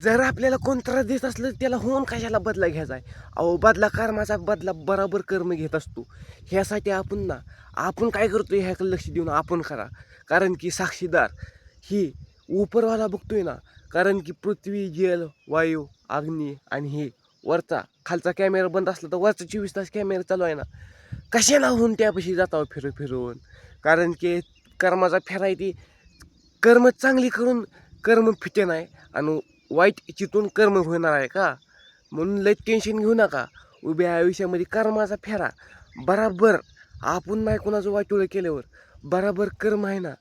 जर आपल्याला कोण त्रास देत असलं त्याला होऊन कशाला बदला घ्यायचा आहे. अहो बदला कर्माचा बदला बराबर कर्म घेत असतो. ह्यासाठी आपण काय करतो ह्याकडे लक्ष देऊन आपण करा. कारण की साक्षीदार ही उपरवाला बघतोय ना. कारण की पृथ्वी, जल, वायू, अग्नी आणि हे वरचा खालचा कॅमेरा बंद असला तर वरचा 24 तास कॅमेरा चालू आहे ना. कशाला होऊन त्यापाशी जातावं फिरून. कारण की कर्माचा फेरा आहे ती कर्म चांगली करून कर्म फिटे नाही आणि वाईट चितून कर्म होणार आहे का. म्हणून लय टेन्शन घेऊ नका. उभ्या आयुष्यामध्ये कर्माचा फेरा बराबर आपण नाही कोणाचं वाटोळं केल्यावर बराबर कर्म आहे ना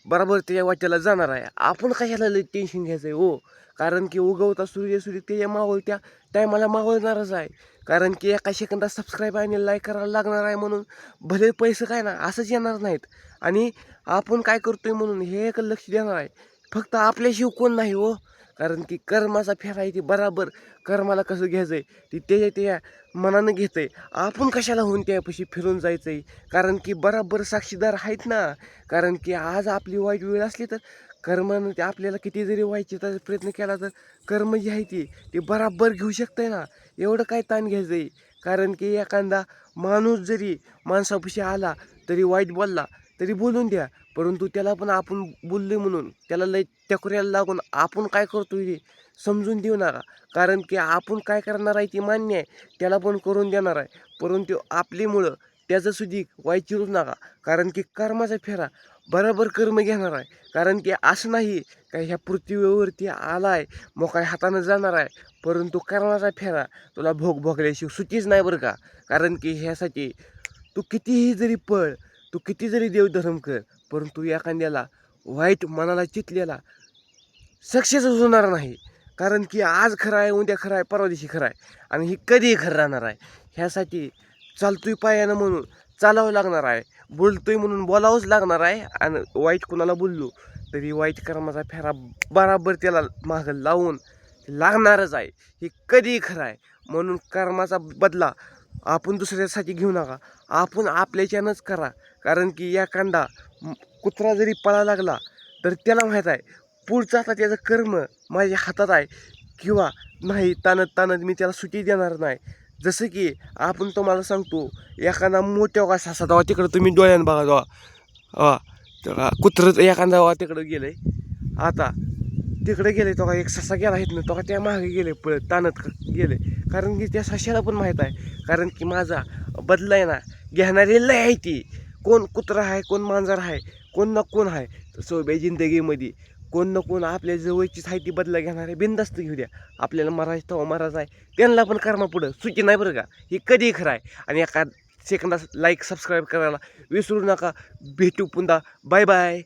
बराबर त्याच्या वाट्याला जाणार आहे. आपण कशाला लय टेन्शन घ्यायचं आहे हो. कारण की उगवता सूर्य त्याच्या मावळत्या टायमाला मावळणारच आहे. कारण की एका सेकंदात सबस्क्राईब आणि लाईक करायला लागणार आहे म्हणून भले पैसे काय ना असंच येणार नाहीत. आणि आपण काय करतोय म्हणून हे एक लक्ष देणार आहे. फक्त आपल्याशिवाय कोण नाही हो. कारण की कर्माचा फेरा आहे ती बराबर कर्माला कसं घ्यायचं आहे ती त्याच्या मनानं घेतं आहे. आपण कशाला होऊन त्यापाशी फिरून जायचं आहे. कारण की बराबर साक्षीदार आहेत ना. कारण की आज आपली वाईट वेळ असली तर कर्मानं ते आपल्याला किती जरी व्हायचे प्रयत्न केला तर कर्म जी आहे ती बराबर घेऊ शकतं ना. एवढं काय ताण घ्यायचं आहे. कारण की एखादा माणूस जरी माणसापाशी आला तरी वाईट बोलला तरी बोलून द्या. परंतु त्याला पण आपण बोलले म्हणून त्याला लय टकोऱ्याला लागून आपण काय करतोय ते समजून देऊ नका. कारण की आपण काय करणार आहे ती मान्य आहे. त्याला पण करून देणार आहे. परंतु आपलीमुळं त्याचं सुद्धा वाईट चिरू नका. कारण की कर्माचा फेरा बरोबर कर्म घेणार आहे. कारण की असं नाही का ह्या पृथ्वीवरती आला आहे मग काय हातानं जाणार आहे. परंतु कर्माचा फेरा तुला भोगल्याशिवाय सुचीच नाही बरं का. कारण की ह्यासाठी तू कितीही जरी तू किती जरी देवधर्म कर परंतु एखाद्याला वाईट मनाला चितलेला सक्सेसच होणार नाही. कारण की आज खरं आहे उद्या खरं आहे परवा दिवशी खरं आहे आणि ही कधीही खरं राहणार आहे. ह्यासाठी चालतोय पायानं म्हणून चालावं लागणार आहे. बोलतोय म्हणून बोलावंच लागणार आहे. आणि वाईट कुणाला बोललो तरी वाईट कर्माचा फेरा बराबर त्याला मागं लावून लागणारच आहे. ही कधीही खरं आहे. म्हणून कर्माचा बदला आपण दुसऱ्यासाठी घेऊ नका. आपण आपल्याच्यानंच करा. कारण की एखादा कुत्रा जरी पळा लागला तर त्याला माहीत आहे पुढचा आता त्याचं कर्म माझ्या हातात आहे किंवा नाही. ताणत मी त्याला सुट्टी देणार नाही. जसं की आपण तुम्हाला सांगतो एखादा मोठ्या का ससा तेव्हा तिकडं तुम्ही डोळ्यानं बघा जेव्हा तेव्हा कुत्रं एखादा तेव्हा तिकडं गेलं आहे. आता तिकडे गेले तेव्हा एक ससा गेला आहेत ना तेव्हा त्या मागे गेले पळत ताणत गेले. कारण की त्या सशाला पण माहीत आहे कारण की माझा बदला आहे ना घेणारी लय आहे ती. कोण कुत्रा आहे कोण मांजर आहे कोण ना कोण आहे. तसं जिंदगीमध्ये कोण ना कोण आपल्या जवळचीच आहे ती बदला घेणार आहे. बिनधास्त घेऊ द्या. आपल्याला महाराज तेव्हा महाराज आहे त्यांना पण कर्मा पुढं सुची नाही बरं का. ही कधीही खरं आहे. आणि एका सेकंदात लाईक सबस्क्राईब करायला विसरू नका. भेटू पुन्हा. Bye bye.